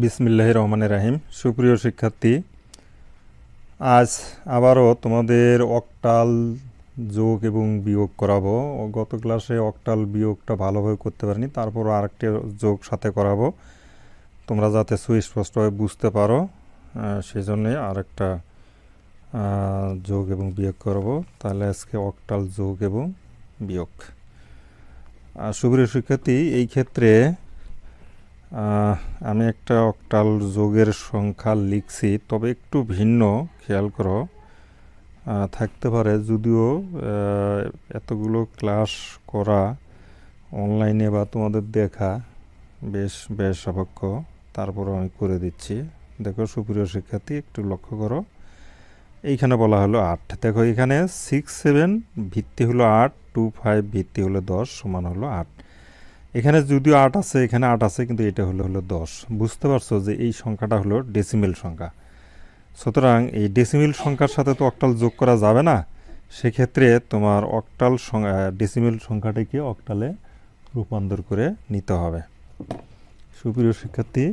বিসমিল্লাহির রহমানির রহিম। সুপ্রিয় শিক্ষার্থী, আজ আবারও তোমাদের অক্টাল যোগ এবং বিয়োগ করাবো। গত ক্লাসে অক্টাল বিয়োগটা ভালোভাবে করতে পারিনি, তারপর আরেকটি যোগ সাথে করাবো তোমরা যাতে সুস্পষ্টভাবে বুঝতে পারো। সেই জন্যে আরেকটা যোগ এবং বিয়োগ করবো। তাহলে আজকে অক্টাল যোগ এবং বিয়োগ। সুপ্রিয় শিক্ষার্থী, এই ক্ষেত্রে আমি একটা অক্টাল যোগের সংখ্যা লিখছি, তবে একটু ভিন্ন, খেয়াল করো। থাকতে পারে, যদিও এতগুলো ক্লাস করা অনলাইনে বা তোমাদের দেখা বেশ সাপেক্ষ, তারপরও আমি করে দিচ্ছি। দেখো সুপ্রিয় শিক্ষার্থী, একটু লক্ষ্য করো। এইখানে বলা হলো 8। দেখো এখানে 6, 7 ভিত্তি হলো 8, 2, 5 ভিত্তি হলো 10, সমান হলো 8। এখানে যদিও 8 আছে, এখানে 8 আছে, কিন্তু এটা হলো 10। বুঝতে পারছো যে এই সংখ্যাটা হলো ডেসিমেল সংখ্যা। সুতরাং এই ডেসিমেল সংখ্যার সাথে তো অক্টাল যোগ করা যাবে না। সেক্ষেত্রে তোমার অক্টাল ডেসিমেল সংখ্যাটিকে অক্টালে রূপান্তর করে নিতে হবে। সুপ্রিয় শিক্ষার্থী,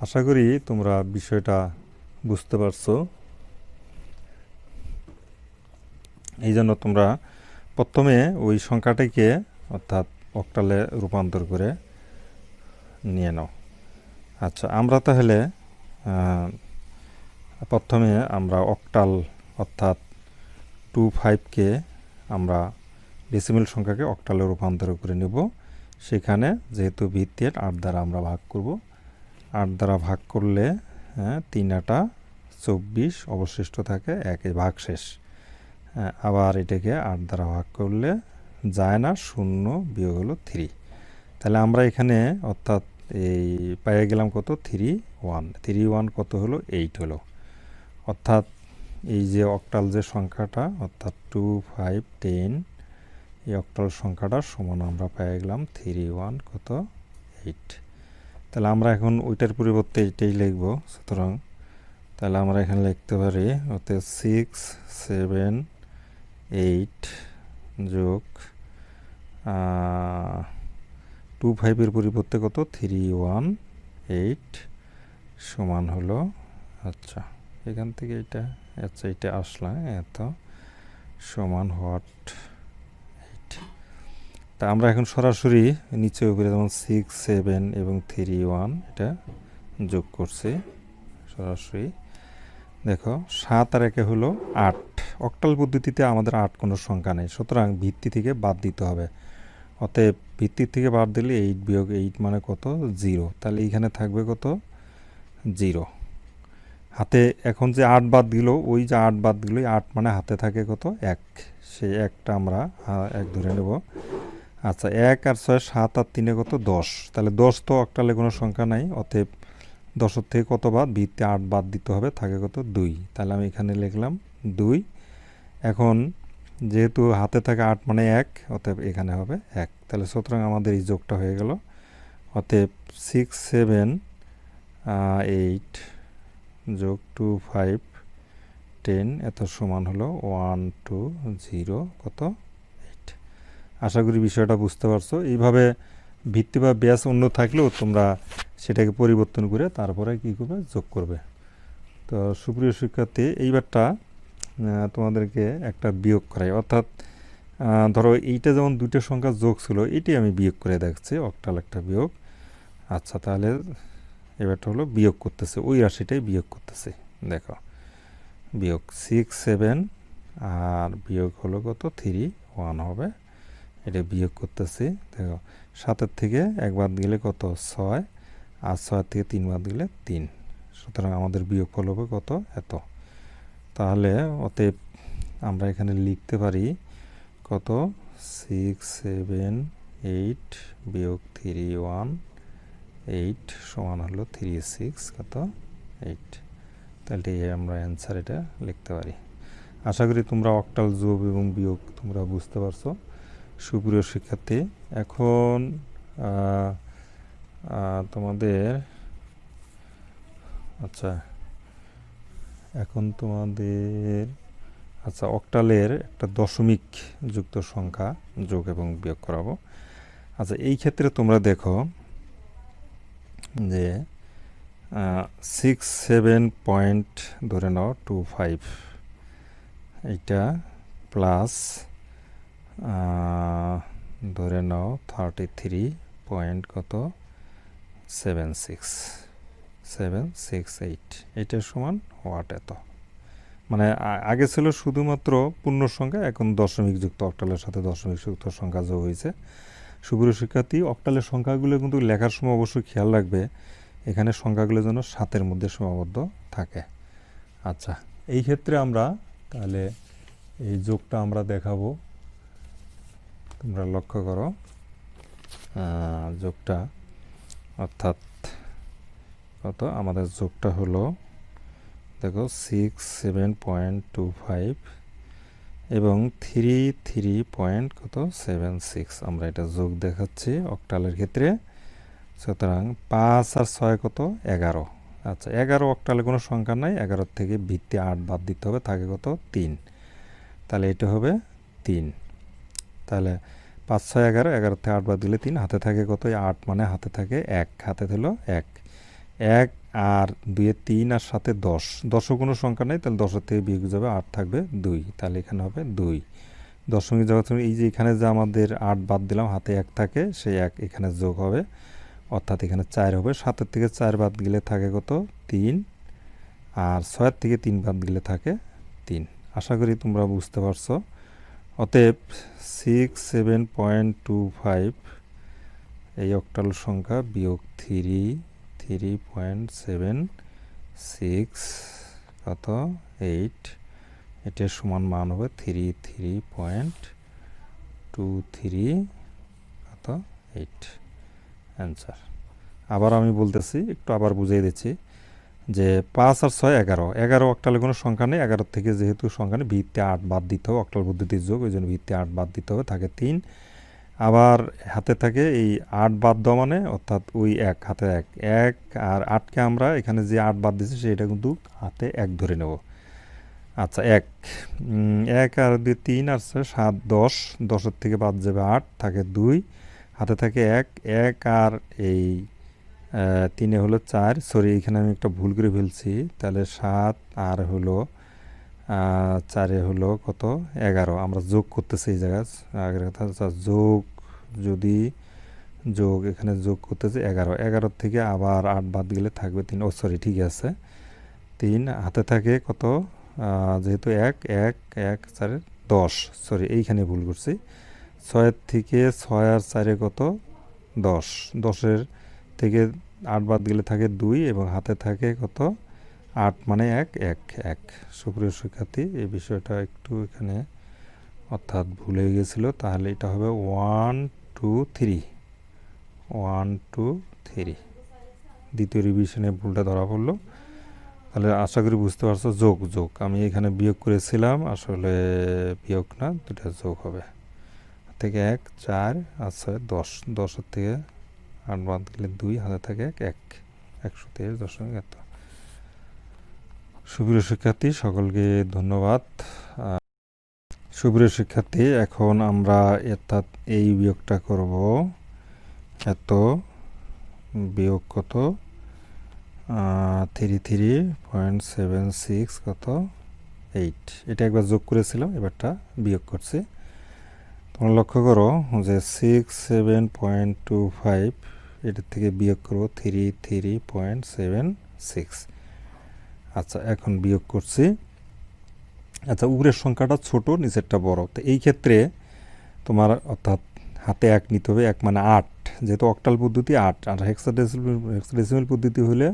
আশা করি তোমরা বিষয়টা বুঝতে পারছো। এই জন্য তোমরা প্রথমে ওই সংখ্যাটিকে অর্থাৎ অক্টালে রূপান্তর করে নিয়ে নাও। আচ্ছা, আমরা তাহলে প্রথমে আমরা অক্টাল অর্থাৎ 2, 5কে আমরা ডেসিমেল সংখ্যাকে অক্টালে রূপান্তর করে নেব। সেখানে যেহেতু ভিত্তি 8 দ্বারা আমরা ভাগ করব। 8 দ্বারা ভাগ করলে 3 8 24, অবশিষ্ট থাকে 1, ভাগ শেষ। আবার এটাকে 8 দ্বারা ভাগ করলে যায় না, 0 বিয়োগ হলো 3। তাহলে আমরা এখানে অর্থাৎ এই পেয়ে গেলাম কত, 3 1 কত হলো, 8 হলো। অর্থাৎ এই যে অক্টাল যে সংখ্যাটা অর্থাৎ 2, 5, 10, এই অক্টাল সংখ্যাটা সমান আমরা পেয়ে গেলাম 3 1 কত, 8। তাহলে আমরা এখন ওইটার পরিবর্তে এইটাই লিখব। সুতরাং তাহলে আমরা এখানে লিখতে পারি অর্থাৎ 6, 7, 8 যোগ 2, 5-এর পরিবর্তে কত, 3 1 8 সমান হলো, আচ্ছা এখান থেকে এটা আসলাম, এত সমান হোয়াট 8। তা আমরা এখন সরাসরি নিচে উপরে যেমন 6, 7 এবং 3 1 এটা যোগ করছি সরাসরি। দেখো 7 আর 1 হলো 8। অক্টাল পদ্ধতিতে আমাদের 8 কোনো সংখ্যা নেই, সুতরাং ভিত্তি থেকে বাদ দিতে হবে। অতএব ভিত্তি থেকে বাদ দিলে 8 বিয়োগ 8 মানে কত, 0। তাহলে এইখানে থাকবে কত, 0। হাতে এখন যে 8 বাদ দিল, ওই যে 8 বাদ দিল, 8 মানে হাতে থাকে কত, 1। সেই 1টা আমরা 1 ধরে নেব। আচ্ছা, 1 আর 6, 7 আর 3 কত, 10। তাহলে 10 তো অক্টালে কোনো সংখ্যা নাই, অতএব 10 থেকে কত বাদ, ভিত্তি 8 বাদ দিতে হবে, থাকে কত, 2। তাহলে আমি এখানে লিখলাম 2। এখন যেহেতু হাতে থাকে 8 মানে 1, অতএব এখানে হবে 1। তাহলে সুতরাং আমাদের এই যোগটা হয়ে গেল। অতএব 6, 7, 8 যোগ 2, 5, 10 এত সমান হলো 1 2 0 কত, 8। আশা করি বিষয়টা বুঝতে পারছো। এইভাবে ভিত্তি বা ব্যাস অন্য থাকলেও তোমরা সেটাকে পরিবর্তন করে তারপরে কী করবে, যোগ করবে। তো সুপ্রিয় শিক্ষার্থী, এইবারটা তোমাদেরকে একটা বিয়োগ করাই। অর্থাৎ ধরো এইটা যেমন দুইটা সংখ্যা যোগ ছিল, এটি আমি বিয়োগ করে দেখছি, অক্টাল একটা বিয়োগ। আচ্ছা, তাহলে এবারটা হলো বিয়োগ করতেছে, ওই রাশিটাই বিয়োগ করতেছে। দেখো বিয়োগ 6, 7 আর বিয়োগ হলো কত, 3 1 হবে, এটা বিয়োগ করতেছি। দেখো 7 থেকে 1 বাদ গেলে কত, 6, আর 6 থেকে 3 বাদ গেলে 3। সুতরাং আমাদের বিয়োগফল হবে কত, এত। তাহলে অতএব আমরা এখানে লিখতে পারি কত, 6, 7, 8 বিয়োগ 3 1 8 সমান হলো 3 6 কত, 8। তাহলে আমরা অ্যান্সার এটা লিখতে পারি। আশা করি তোমরা অক্টাল যোগ এবং বিয়োগ তোমরা বুঝতে পারছো। সুপ্রিয় শিক্ষার্থী, এখন তোমাদের অক্টালের একটা দশমিক যুক্ত সংখ্যা যোগ এবং বিয়োগ করাবো। আচ্ছা, এই ক্ষেত্রে তোমরা দেখো যে 67 পয়েন্ট ধরে নাও 25, এইটা প্লাস ধরে নাও 33 পয়েন্ট কত 768, এটার সমান ওয়াট এত। মানে আগে ছিল শুধুমাত্র পূর্ণ সংখ্যা, এখন দশমিক যুক্ত, অক্টালের সাথে দশমিক যুক্ত সংখ্যা যোগ হয়েছে। সুপ্রিয় শিক্ষার্থী, অক্টালের সংখ্যাগুলো কিন্তু লেখার সময় অবশ্যই খেয়াল রাখবে এখানে সংখ্যাগুলো যেন 7-এর মধ্যে সীমাবদ্ধ থাকে। আচ্ছা, এই ক্ষেত্রে আমরা তাহলে এই যোগটা আমরা দেখাবো, তোমরা লক্ষ্য করো যোগটা, অর্থাৎ কত আমাদের যোগটা হলো দেখো 67.25 এবং 33 পয়েন্ট কত 76, আমরা এটা যোগ দেখাচ্ছি অক্টালের ক্ষেত্রে। সুতরাং 5 আর 6 কত 11। আচ্ছা, 11 অক্টালে কোনো সংখ্যা নাই, 11 থেকে ভিত্তি 8 বাদ দিতে হবে, থাকে কত 3, তাহলে এটা হবে 3। তাহলে 5 6 11, 11 থেকে 8 বাদ দিলে 3, হাতে থাকে কত 8, মানে হাতে থাকে 1, হাতে হলো 1 আর 2 3 আর 7 10, 10ও কোনো সংখ্যা নেই, তাহলে 10 থেকে বিয়োগ যাবে 8, থাকবে 2, তাহলে এখানে হবে 2। দশমিক জগৎ এই যে এখানে যে আমাদের 8 বাদ দিলাম, হাতে 1 থাকে, সেই 1 এখানে যোগ হবে, অর্থাৎ এখানে 4 হবে। 7 থেকে 4 বাদ গেলে থাকে কত 3, আর 6 থেকে 3 বাদ গেলে থাকে 3। আশা করি তোমরা বুঝতে পারছো। অতএব 67.25 এই অক্টাল সংখ্যা বিয়োগ 3.76 কত 8, এটার সমান মান হবে 33.23 কত 8 অ্যান্সার। আবার আমি বলতেছি, একটু আবার বুঝিয়ে দিচ্ছি যে 5 আর 6 11 অক্টালে কোনো সংখ্যা নেই, 11 থেকে যেহেতু সংখ্যা নেই, ভিত্তি 8 বাদ দিতে হবে, অক্টাল পদ্ধতির যোগ, ওই জন্য ভিত্তি 8 বাদ দিতে হবে, থাকে 3। আবার হাতে থাকে এই 8 বাদ দেওয়া মানে অর্থাৎ ওই 1, হাতে 1 আর 8কে আমরা এখানে যে 8 বাদ দিচ্ছি সেটা কিন্তু হাতে 1 ধরে নেব। আচ্ছা, 1 আর 2 3 আর 7 10, 10-এর থেকে বাদ যাবে 8, থাকে 2, হাতে থাকে 1 আর এই 3 হলো 4, সরি এখানে আমি একটা ভুল করে ফেলছি, তাহলে 7 আর হলো 4 হলো কত 11, আমরা যোগ করতেছি এই জায়গায়, আগের কথা যোগ, যদি যোগ এখানে যোগ করতেছি 11 থেকে আবার 8 বাদ গেলে থাকবে 3, ও সরি ঠিক আছে 3, হাতে থাকে কত যেহেতু 1 4 10, সরি এইখানে ভুল করছি, 6 থেকে 6 আর 4 কত 10, 10-এর থেকে 8 বাদ গেলে থাকে 2 এবং হাতে থাকে কত 8, মানে 1। সুপ্রিয় শিক্ষার্থী, এই বিষয়টা একটু এখানে অর্থাৎ ভুলে গেছিল, তাহলে এটা হবে 1 2 3, দ্বিতীয় রিভিশনে ভুলটা ধরা পড়লো। তাহলে আশা করি বুঝতে পারছো, যোগ আমি এখানে বিয়োগ করেছিলাম, আসলে বিয়োগ না, দুটা যোগ হবে, থেকে 1 4 আর 6 10, 10-এর থেকে 8 বাদ গেলে 2, হাতে থাকে 1 123.1। সুপ্রিয় শিক্ষার্থী, সকলকে ধন্যবাদ। সুপ্রিয় শিক্ষার্থী, এখন আমরা অর্থাৎ এই বিয়োগটা করব, এত বিয়োগ কত 33.76 কত 8, এটা একবার যোগ করেছিলাম, এবারটা বিয়োগ করছি। তোমরা লক্ষ্য করো যে 67.25 এটার থেকে বিয়োগ করবো 33.76। আচ্ছা, এখন বিয়োগ করছি। আচ্ছা, উপরের সংখ্যাটা ছোট, নিচেরটা বড়, তো এই ক্ষেত্রে তোমার অর্থাৎ হাতে 1 নিতে হবে, 1 মানে 8, যেহেতু অক্টাল পদ্ধতি 8, আর হেক্সাডেসিমাল পদ্ধতি হলে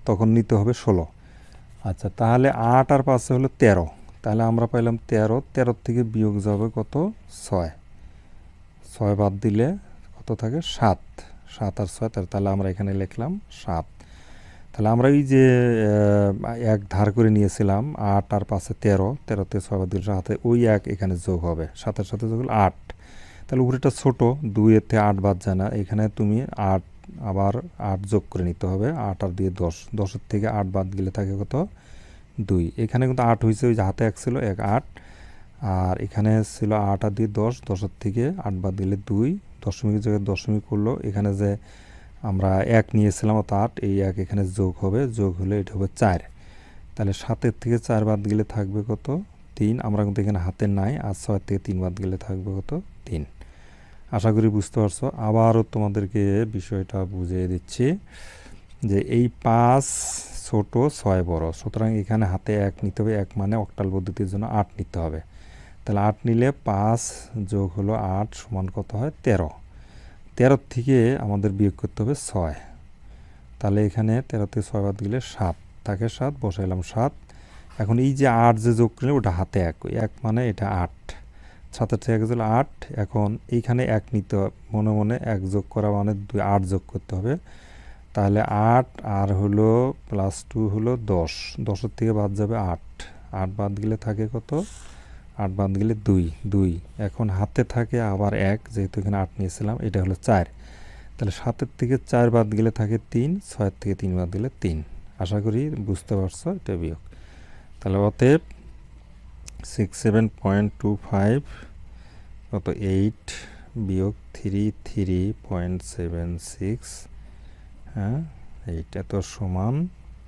তখন নিতে হবে 16। আচ্ছা, তাহলে 8 আর 5 হলো 13, তাহলে আমরা পাইলাম 13 থেকে বিয়োগ যাবে কত 6 বাদ দিলে কত থাকে 7 আর 6, তাহলে আমরা এখানে লিখলাম 7। তাহলে আমরা এই যে 1 ধার করে নিয়েছিলাম, 8 আর 5 13 থেকে 6 বাদ দিলে হাতে ওই 1 এখানে যোগ হবে, 7-এর সাথে যোগ হলো 8, তাহলে উপরেটা ছোট, 2-এর থেকে 8 বাদ যায় না, এখানে তুমি 8 আবার 8 যোগ করে নিতে হবে, 8 আর 2 10, 10-এর থেকে 8 বাদ গেলে থাকে কত 2, এখানে কিন্তু 8 হয়েছে, ওই যে হাতে 1 ছিল 1 8, আর এখানে ছিল 8 আর 2 10, 10-এর থেকে 8 বাদ দিলে 2, দশমিকের জায়গায় দশমিক করলো, এখানে যে আমরা 1 নিয়েছিলাম, অত 8, এই 1 এখানে যোগ হবে, যোগ হলে এটা হবে 4। তাহলে 7-এর থেকে 4 বাদ গেলে থাকবে কত? 3। আমরা কিন্তু এখানে হাতে নাই, আর 6 থেকে 3 বাদ গেলে থাকবে কত? 3। আশা করি বুঝতে পারছো। আবারও তোমাদেরকে বিষয়টা বুঝিয়ে দিচ্ছি যে এই 5 ছোট, 6 বড়, সুতরাং এখানে হাতে 1 নিতে হবে। 1 মানে অক্টাল পদ্ধতির জন্য 8 নিতে হবে। তাহলে 8 নিলে 5 যোগ হলো 8 সমান কত হয়? 13। 13 থেকে আমাদের বিয়োগ করতে হবে 6। তাহলে এখানে 13 থেকে 6 বাদ গেলে 7 থাকে, 7 বসাইলাম 7। এখন এই যে 8 যে যোগ করলে ওটা হাতে 1, 1 মানে এটা 8, 7 থেকে 1 গেলে 8। এখন এইখানে 1 নিতে হবে, মনে মনে 1 যোগ করা মানে 8 যোগ করতে হবে। তাহলে 8 আর হলো +2 হলো 10, 10-এর থেকে বাদ যাবে 8, 8 বাদ গেলে থাকে কত? 8 বাদ গেলে 2। এখন হাতে থাকে আবার 1, যেহেতু এখানে 8 নিয়েছিলাম, এটা হলো 4। তাহলে 7-এর থেকে 4 বাদ গেলে থাকে 3, 6-এর থেকে 3 বাদ গেলে 3। আশা করি বুঝতে পারছো, এটা বিয়োগ। তাহলে অতএব 67.25 কত? 8 বিয়োগ 3.76, হ্যাঁ 8 এত সমান।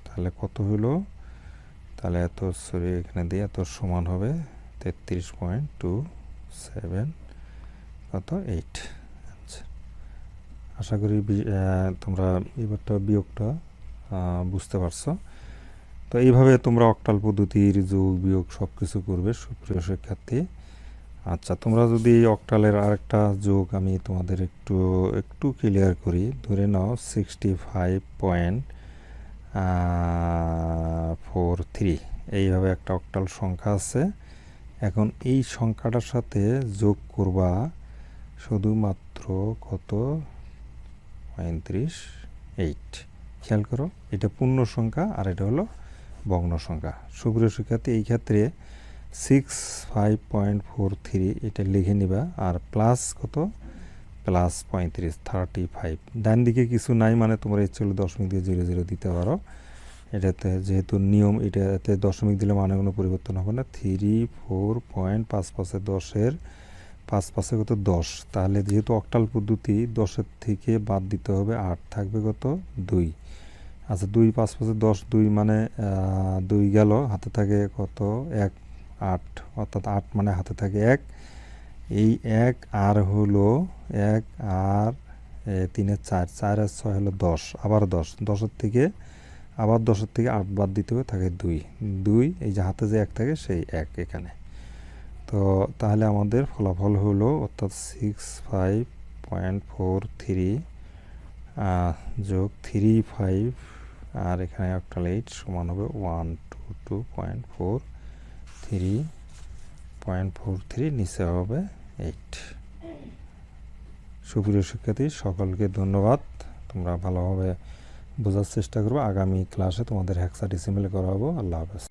তাহলে কত হলো? তাহলে এত, সরি এখানে দিয়ে, এত সমান হবে 33.27 কত? 8। আচ্ছা, আশা করি তোমরা এবারটা বিয়োগটা বুঝতে পারছো। তো এইভাবে তোমরা অক্টাল পদ্ধতির যোগ বিয়োগ সব কিছু করবে সুপ্রিয় শিক্ষার্থী। আচ্ছা, তোমরা যদি অক্টালের আরেকটা যোগ আমি তোমাদের একটু ক্লিয়ার করি। ধরে নাও 65.43 এইভাবে একটা অক্টাল সংখ্যা আছে। এখন এই সংখ্যাটার সাথে যোগ করবা শুধুমাত্র কত? 35.8। খেয়াল করো, এটা পূর্ণ সংখ্যা আর এটা হলো ভগ্ন সংখ্যা। সুপ্রিয় শিক্ষার্থী, এই ক্ষেত্রে 65.43 এটা লিখে নিবা, আর প্লাস কত? +35, 35। ডান দিকে কিছু নাই মানে তোমরা ইচ্ছে হলে দশমিক দিয়ে 00 দিতে পারো। এটাতে যেহেতু নিয়ম, এটাতে দশমিক দিলে মানে কোনো পরিবর্তন হবে না। 34.55 10-এর 5 কত? 10। তাহলে যেহেতু অক্টাল পদ্ধতি, 10-এর থেকে বাদ দিতে হবে 8, থাকবে কত? 2। আচ্ছা, 2 5 5 10, 2 মানে 2 গেল, হাতে থাকে কত? 1, 8, অর্থাৎ 8 মানে হাতে থাকে 1। এই 1 আর হলো 1 আর 3 4, 4 আর 6 হলো 10, আবার 10, 10-এর থেকে আবার 10-এর থেকে 8 বাদ দিতে হবে, থাকে 2। এই যে হাতে যে 1 থাকে সেই 1 এখানে। তো তাহলে আমাদের ফলাফল হলো, অর্থাৎ 65.43 যোগ 35 আর এখানে অক্টাল 8 সমান হবে 122.43, নিচে হবে 8। সুপ্রিয় শিক্ষার্থী, সকলকে ধন্যবাদ। তোমরা ভালোভাবে বোঝার চেষ্টা করবে। আগামী ক্লাসে তোমাদের হেক্সাডেসিমেলে করাবো। আল্লাহ হাফেজ।